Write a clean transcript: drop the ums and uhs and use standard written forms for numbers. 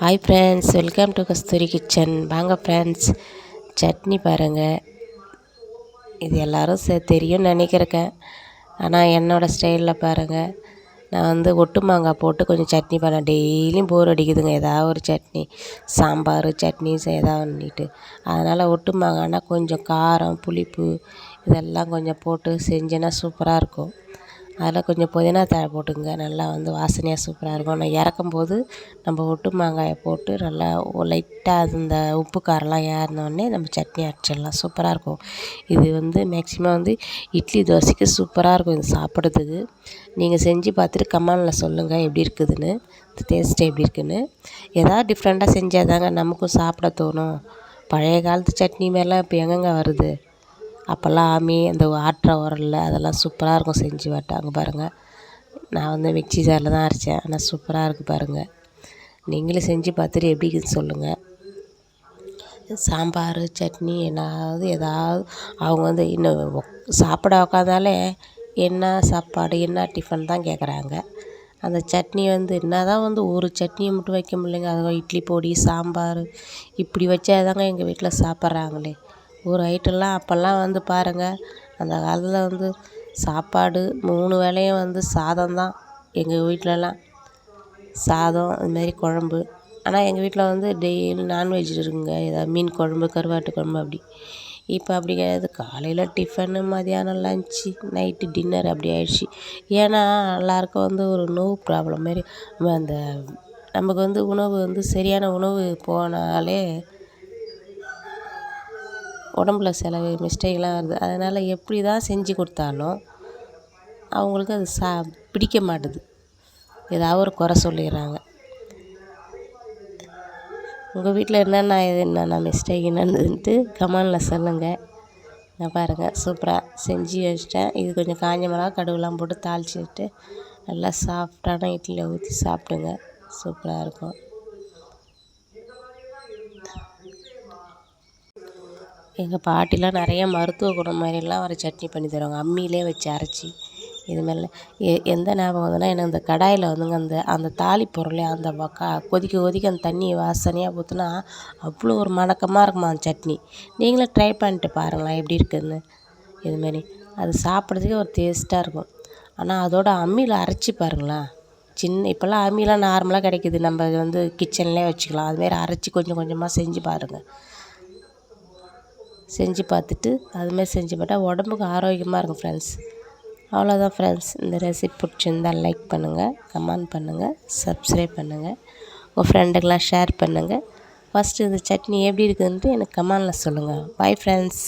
Hi friends, welcome to Kasturi kitchen. வாங்க friends, chutney பாருங்கள். இது எல்லோரும் தெரியும்னு நினைக்கிறேன். ஆனால் என்னோடய ஸ்டைலில் பாருங்கள். நான் ஒட்டு மாங்காய் போட்டு கொஞ்சம் சட்னி பண்ணேன். டெய்லியும் போர் அடிக்குதுங்க, ஏதாவது ஒரு சட்னி, சாம்பார் சட்னி ஏதாவது பண்ணிட்டு. அதனால் ஒட்டு மாங்காய்னா கொஞ்சம் காரம் புளிப்பு இதெல்லாம் கொஞ்சம் போட்டு செஞ்சேன்னா சூப்பராக இருக்கும். அதில் கொஞ்சம் புதினா தழை போட்டுக்கங்க, நல்லா வாசனையாக சூப்பராக இருக்கும். நான் இறக்கும்போது நம்ம ஒட்டு மாங்காயை போட்டு நல்லா லைட்டாக இந்த உப்பு காரம்லாம் ஏறினோடனே நம்ம சட்னி அரைச்சிடலாம், சூப்பராக இருக்கும். இது மேக்ஸிமம் இட்லி தோசைக்கு சூப்பராக இருக்கும் இது சாப்பிட்றதுக்கு. நீங்கள் செஞ்சு பார்த்துட்டு கமெண்டில் சொல்லுங்கள் எப்படி இருக்குதுன்னு, டேஸ்ட்டு எப்படி இருக்குதுன்னு. ஏதாவது டிஃப்ரெண்ட்டாக செஞ்சால் தாங்க நமக்கும் சாப்பிட தோணும். பழைய காலத்து சட்னி மாரிலாம் இப்போ எங்கெங்க வருது? அப்போல்லாம் அந்த ஆட்டுற உரல்ல அதெல்லாம் சூப்பராக இருக்கும் செஞ்சு அங்கே பாருங்கள். நான் மிக்ஸி ஜாரில் தான் அரைச்சேன், ஆனால் சூப்பராக இருக்குது பாருங்கள். நீங்களும் செஞ்சு பார்த்துட்டு எப்படி இருக்குதுன்னு சொல்லுங்கள். சாம்பார் சட்னி ஏதாவது அவங்க இன்னும் சாப்பிட உக்காந்தாலே என்ன சாப்பாடு என்ன டிஃபன் தான் கேட்குறாங்க. அந்த சட்னி என்ன தான் ஒரு சட்னியை மட்டும் வைக்க முடியலைங்க. அது இட்லி பொடி சாம்பார் இப்படி வச்சா தாங்க எங்கள் வீட்டில் சாப்பிட்றாங்களே. ஒரு ஐட்டம்லாம் அப்போல்லாம் பாருங்கள், அந்த காலத்தில் சாப்பாடு 3 வேளையும் சாதம் தான் எங்கள் வீட்டிலலாம். சாதம் அதுமாரி குழம்பு. ஆனால் எங்கள் வீட்டில் டெய்லி நான்வெஜ் இருக்குங்க, ஏதாவது மீன் குழம்பு கருவாட்டு குழம்பு அப்படி. இப்போ அப்படி கிடையாது. காலையில் டிஃபனு, மதியானம் லன்ச்சு, நைட்டு டின்னர் அப்படி ஆயிடுச்சு. ஏன்னா எல்லாருக்கும் ஒரு நோவு ப்ராப்ளம் மாரி அந்த நமக்கு உணவு சரியான உணவு போனாலே உடம்புல சில மிஸ்டேக்லாம் வருது. அதனால் எப்படி தான் செஞ்சு கொடுத்தாலும் அவங்களுக்கு அது பிடிக்க மாட்டுது. ஏதாவது ஒரு குறை சொல்லிடுறாங்க. உங்கள் வீட்டில் என்னென்ன மிஸ்டேக் என்னதுன்ட்டு கமெண்டில் சொல்லுங்கள். நான் பாருங்கள் சூப்பராக செஞ்சு வச்சிட்டேன். இது கொஞ்சம் காஞ்ச மிளகா கடுகுலாம் போட்டு தாளிச்சிட்டு நல்லா சாஃப்டான இட்லியில் ஊற்றி சாப்பிடுங்க, சூப்பராக இருக்கும். எங்கள் பாட்டிலாம் நிறைய மருத்துவ குணம் மாதிரிலாம் ஒரு சட்னி பண்ணி தருவாங்க, அம்மியிலே வச்சு அரைச்சி. இது மாதிரிலாம் எந்த ஞாபகம் வந்ததுன்னா, எனக்கு இந்த கடாயில் அந்த தாளிப்பொருளே அந்த கொதிக்க கொதிக்க அந்த தண்ணியை வாசனையாக ஊற்றினா அவ்வளோ ஒரு மணக்கமாக இருக்குமா அந்த சட்னி. நீங்களும் ட்ரை பண்ணிட்டு பாருங்களேன் எப்படி இருக்குதுன்னு. இதுமாரி அது சாப்பிட்றதுக்கே ஒரு டேஸ்ட்டாக இருக்கும். ஆனால் அதோட அம்மியில் அரைச்சி பாருங்களேன். இப்போல்லாம் அம்மிலாம் நார்மலாக கிடைக்கிது, நம்ம கிச்சன்லேயே வச்சுக்கலாம். அதுமாரி அரைச்சி கொஞ்சம் கொஞ்சமாக செஞ்சு பாருங்கள். செஞ்சு பார்த்துட்டு அதுமாதிரி செஞ்சு பார்த்தா உடம்புக்கு ஆரோக்கியமாக இருக்கும் ஃப்ரெண்ட்ஸ். அவ்வளோதான் ஃப்ரெண்ட்ஸ். இந்த ரெசிபி பிடிச்சிருந்தால் லைக் பண்ணுங்கள், கமெண்ட் பண்ணுங்கள், சப்ஸ்கிரைப் பண்ணுங்கள், உங்கள் ஃப்ரெண்டுக்கெலாம் ஷேர் பண்ணுங்கள். ஃபஸ்ட்டு இந்த சட்னி எப்படி இருக்குதுன்ட்டு எனக்கு கமெண்டில் சொல்லுங்கள். Bye friends.